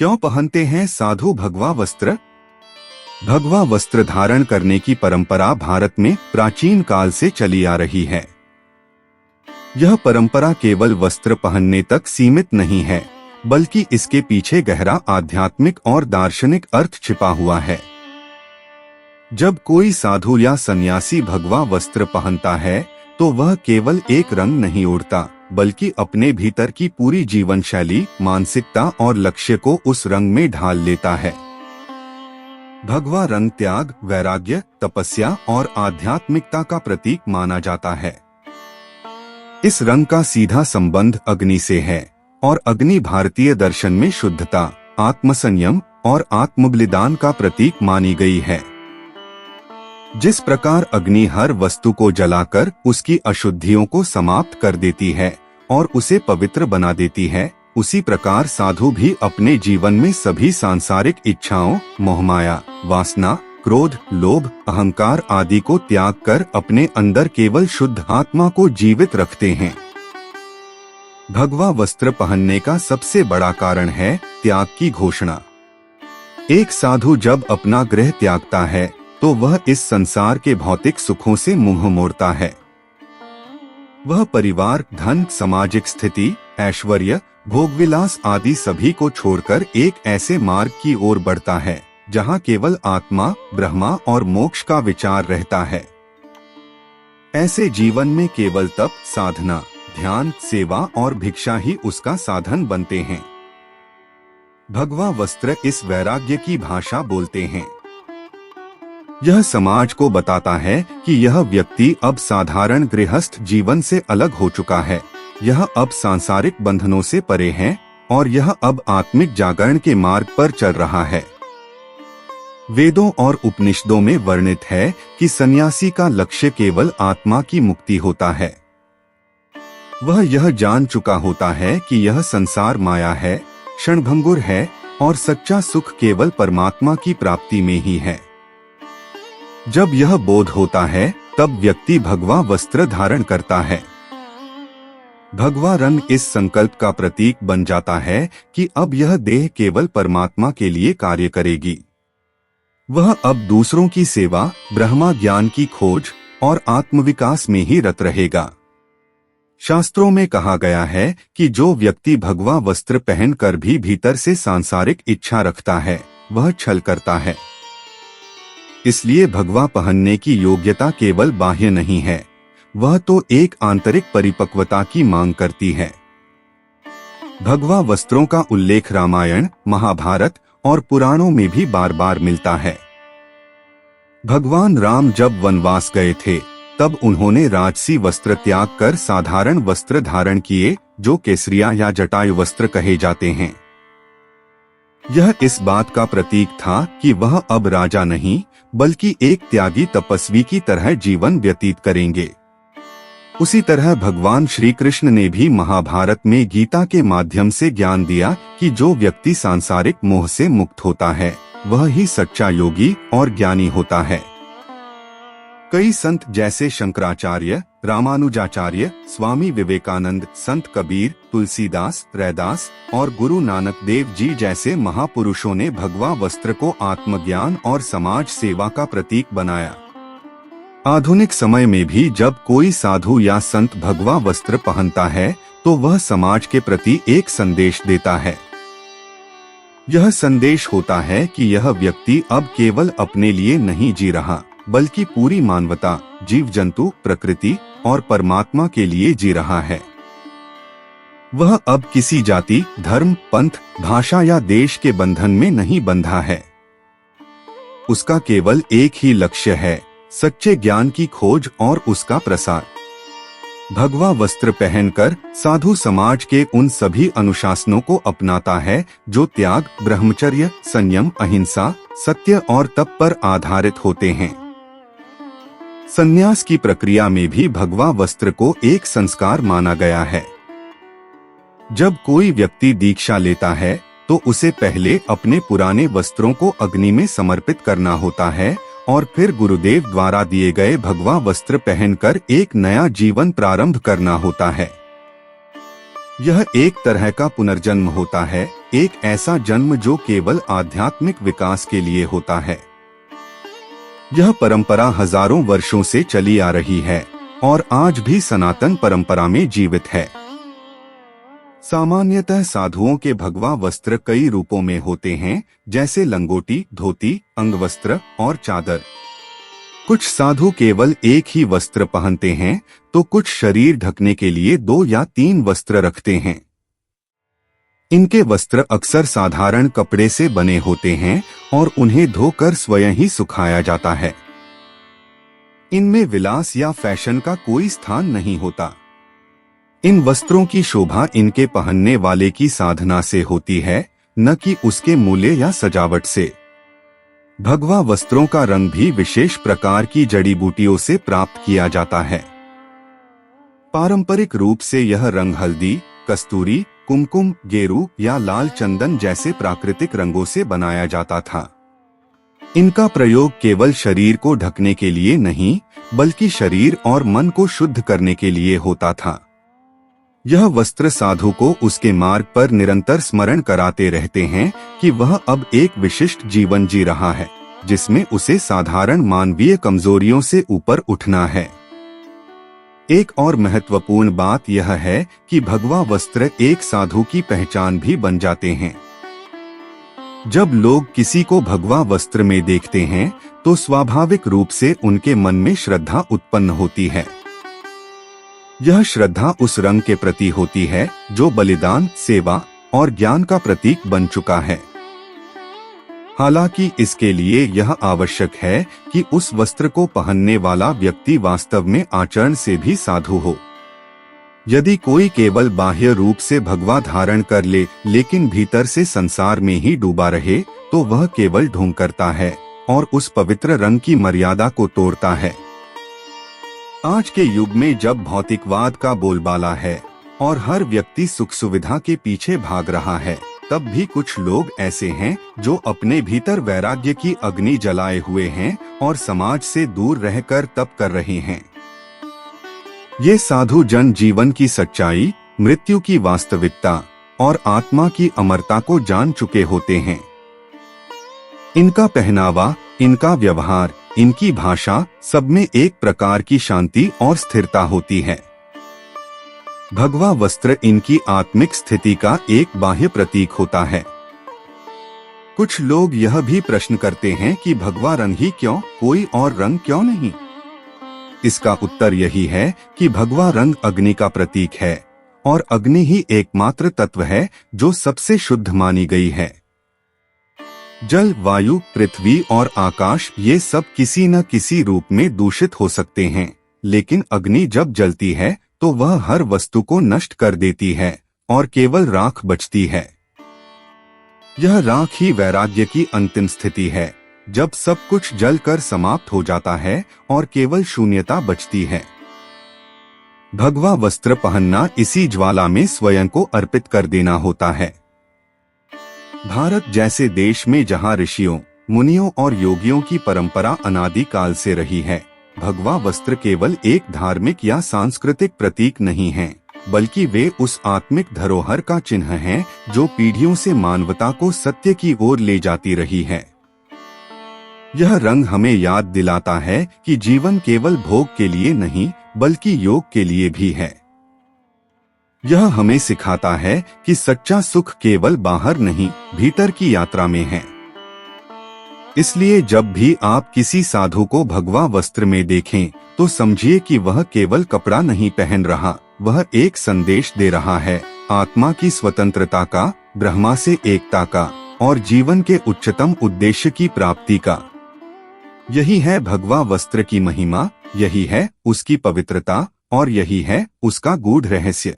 क्यों पहनते हैं साधु भगवा वस्त्र? भगवा वस्त्र धारण करने की परंपरा भारत में प्राचीन काल से चली आ रही है। यह परंपरा केवल वस्त्र पहनने तक सीमित नहीं है, बल्कि इसके पीछे गहरा आध्यात्मिक और दार्शनिक अर्थ छिपा हुआ है। जब कोई साधु या सन्यासी भगवा वस्त्र पहनता है तो वह केवल एक रंग नहीं ओढ़ता, बल्कि अपने भीतर की पूरी जीवन शैली, मानसिकता और लक्ष्य को उस रंग में ढाल लेता है। भगवा रंग त्याग, वैराग्य, तपस्या और आध्यात्मिकता का प्रतीक माना जाता है। इस रंग का सीधा संबंध अग्नि से है और अग्नि भारतीय दर्शन में शुद्धता, आत्मसंयम और आत्मबलिदान का प्रतीक मानी गई है। जिस प्रकार अग्नि हर वस्तु को जलाकर उसकी अशुद्धियों को समाप्त कर देती है और उसे पवित्र बना देती है, उसी प्रकार साधु भी अपने जीवन में सभी सांसारिक इच्छाओं, मोहमाया, वासना, क्रोध, लोभ, अहंकार आदि को त्याग कर अपने अंदर केवल शुद्ध आत्मा को जीवित रखते हैं। भगवा वस्त्र पहनने का सबसे बड़ा कारण है त्याग की घोषणा। एक साधु जब अपना गृह त्यागता है तो वह इस संसार के भौतिक सुखों से मुंह मोड़ता है। वह परिवार, धन, सामाजिक स्थिति, ऐश्वर्य, भोगविलास आदि सभी को छोड़कर एक ऐसे मार्ग की ओर बढ़ता है जहां केवल आत्मा, ब्रह्मा और मोक्ष का विचार रहता है। ऐसे जीवन में केवल तप, साधना, ध्यान, सेवा और भिक्षा ही उसका साधन बनते हैं। भगवा वस्त्र इस वैराग्य की भाषा बोलते हैं। यह समाज को बताता है कि यह व्यक्ति अब साधारण गृहस्थ जीवन से अलग हो चुका है, यह अब सांसारिक बंधनों से परे है और यह अब आत्मिक जागरण के मार्ग पर चल रहा है। वेदों और उपनिषदों में वर्णित है कि सन्यासी का लक्ष्य केवल आत्मा की मुक्ति होता है। वह यह जान चुका होता है कि यह संसार माया है, क्षणभंगुर है और सच्चा सुख केवल परमात्मा की प्राप्ति में ही है। जब यह बोध होता है तब व्यक्ति भगवा वस्त्र धारण करता है। भगवा रंग इस संकल्प का प्रतीक बन जाता है कि अब यह देह केवल परमात्मा के लिए कार्य करेगी। वह अब दूसरों की सेवा, ब्रह्मा ज्ञान की खोज और आत्मविकास में ही रत रहेगा। शास्त्रों में कहा गया है कि जो व्यक्ति भगवा वस्त्र पहनकर भी भीतर से सांसारिक इच्छा रखता है, वह छल करता है। इसलिए भगवा पहनने की योग्यता केवल बाह्य नहीं है, वह तो एक आंतरिक परिपक्वता की मांग करती है। भगवा वस्त्रों का उल्लेख रामायण, महाभारत और पुराणों में भी बार बार मिलता है। भगवान राम जब वनवास गए थे तब उन्होंने राजसी वस्त्र त्याग कर साधारण वस्त्र धारण किए, जो केसरिया या जटायु वस्त्र कहे जाते हैं। यह इस बात का प्रतीक था कि वह अब राजा नहीं, बल्कि एक त्यागी तपस्वी की तरह जीवन व्यतीत करेंगे। उसी तरह भगवान श्री कृष्ण ने भी महाभारत में गीता के माध्यम से ज्ञान दिया कि जो व्यक्ति सांसारिक मोह से मुक्त होता है, वह ही सच्चा योगी और ज्ञानी होता है। कई संत जैसे शंकराचार्य, रामानुजाचार्य, स्वामी विवेकानंद, संत कबीर, तुलसीदास, रैदास और गुरु नानक देव जी जैसे महापुरुषों ने भगवा वस्त्र को आत्मज्ञान और समाज सेवा का प्रतीक बनाया। आधुनिक समय में भी जब कोई साधु या संत भगवा वस्त्र पहनता है तो वह समाज के प्रति एक संदेश देता है। यह संदेश होता है कि यह व्यक्ति अब केवल अपने लिए नहीं जी रहा, बल्कि पूरी मानवता, जीव जंतु, प्रकृति और परमात्मा के लिए जी रहा है। वह अब किसी जाति, धर्म, पंथ, भाषा या देश के बंधन में नहीं बंधा है। उसका केवल एक ही लक्ष्य है, सच्चे ज्ञान की खोज और उसका प्रसार। भगवा वस्त्र पहनकर साधु समाज के उन सभी अनुशासनों को अपनाता है जो त्याग, ब्रह्मचर्य, संयम, अहिंसा, सत्य और तप पर आधारित होते हैं। संन्यास की प्रक्रिया में भी भगवा वस्त्र को एक संस्कार माना गया है। जब कोई व्यक्ति दीक्षा लेता है तो उसे पहले अपने पुराने वस्त्रों को अग्नि में समर्पित करना होता है और फिर गुरुदेव द्वारा दिए गए भगवा वस्त्र पहनकर एक नया जीवन प्रारंभ करना होता है। यह एक तरह का पुनर्जन्म होता है, एक ऐसा जन्म जो केवल आध्यात्मिक विकास के लिए होता है। यह परंपरा हजारों वर्षों से चली आ रही है और आज भी सनातन परंपरा में जीवित है। सामान्यतः साधुओं के भगवा वस्त्र कई रूपों में होते हैं, जैसे लंगोटी, धोती, अंगवस्त्र और चादर। कुछ साधु केवल एक ही वस्त्र पहनते हैं, तो कुछ शरीर ढकने के लिए 2 या 3 वस्त्र रखते हैं। इनके वस्त्र अक्सर साधारण कपड़े से बने होते हैं और उन्हें धोकर स्वयं ही सुखाया जाता है। इनमें विलास या फैशन का कोई स्थान नहीं होता। इन वस्त्रों की शोभा इनके पहनने वाले की साधना से होती है, न कि उसके मूल्य या सजावट से। भगवा वस्त्रों का रंग भी विशेष प्रकार की जड़ी बूटियों से प्राप्त किया जाता है। पारंपरिक रूप से यह रंग हल्दी, कस्तूरी, कुमकुम, गेरू या लाल चंदन जैसे प्राकृतिक रंगों से बनाया जाता था। इनका प्रयोग केवल शरीर को ढकने के लिए नहीं, बल्कि शरीर और मन को शुद्ध करने के लिए होता था। यह वस्त्र साधु को उसके मार्ग पर निरंतर स्मरण कराते रहते हैं कि वह अब एक विशिष्ट जीवन जी रहा है, जिसमें उसे साधारण मानवीय कमजोरियों से ऊपर उठना है। एक और महत्वपूर्ण बात यह है कि भगवा वस्त्र एक साधु की पहचान भी बन जाते हैं। जब लोग किसी को भगवा वस्त्र में देखते हैं, तो स्वाभाविक रूप से उनके मन में श्रद्धा उत्पन्न होती है। यह श्रद्धा उस रंग के प्रति होती है जो बलिदान, सेवा और ज्ञान का प्रतीक बन चुका है। हालांकि इसके लिए यह आवश्यक है कि उस वस्त्र को पहनने वाला व्यक्ति वास्तव में आचरण से भी साधु हो। यदि कोई केवल बाह्य रूप से भगवा धारण कर ले लेकिन भीतर से संसार में ही डूबा रहे, तो वह केवल ढोंग करता है और उस पवित्र रंग की मर्यादा को तोड़ता है। आज के युग में जब भौतिकवाद का बोलबाला है और हर व्यक्ति सुख सुविधा के पीछे भाग रहा है, तब भी कुछ लोग ऐसे हैं जो अपने भीतर वैराग्य की अग्नि जलाए हुए हैं और समाज से दूर रहकर तप कर रहे हैं। ये साधु जन जीवन की सच्चाई, मृत्यु की वास्तविकता और आत्मा की अमरता को जान चुके होते हैं। इनका पहनावा, इनका व्यवहार, इनकी भाषा, सब में एक प्रकार की शांति और स्थिरता होती है। भगवा वस्त्र इनकी आत्मिक स्थिति का एक बाह्य प्रतीक होता है। कुछ लोग यह भी प्रश्न करते हैं कि भगवा रंग ही क्यों, कोई और रंग क्यों नहीं? इसका उत्तर यही है कि भगवा रंग अग्नि का प्रतीक है और अग्नि ही एकमात्र तत्व है जो सबसे शुद्ध मानी गई है। जल, वायु, पृथ्वी और आकाश ये सब किसी न किसी रूप में दूषित हो सकते हैं, लेकिन अग्नि जब जलती है तो वह हर वस्तु को नष्ट कर देती है और केवल राख बचती है। यह राख ही वैराग्य की अंतिम स्थिति है, जब सब कुछ जलकर समाप्त हो जाता है और केवल शून्यता बचती है। भगवा वस्त्र पहनना इसी ज्वाला में स्वयं को अर्पित कर देना होता है। भारत जैसे देश में जहां ऋषियों, मुनियों और योगियों की परंपरा अनादि काल से रही है, भगवा वस्त्र केवल एक धार्मिक या सांस्कृतिक प्रतीक नहीं है, बल्कि वे उस आत्मिक धरोहर का चिन्ह हैं जो पीढ़ियों से मानवता को सत्य की ओर ले जाती रही है। यह रंग हमें याद दिलाता है कि जीवन केवल भोग के लिए नहीं, बल्कि योग के लिए भी है। यह हमें सिखाता है कि सच्चा सुख केवल बाहर नहीं, भीतर की यात्रा में है। इसलिए जब भी आप किसी साधु को भगवा वस्त्र में देखें, तो समझिए कि वह केवल कपड़ा नहीं पहन रहा, वह एक संदेश दे रहा है, आत्मा की स्वतंत्रता का, ब्रह्मा से एकता का और जीवन के उच्चतम उद्देश्य की प्राप्ति का। यही है भगवा वस्त्र की महिमा, यही है उसकी पवित्रता और यही है उसका गूढ़ रहस्य।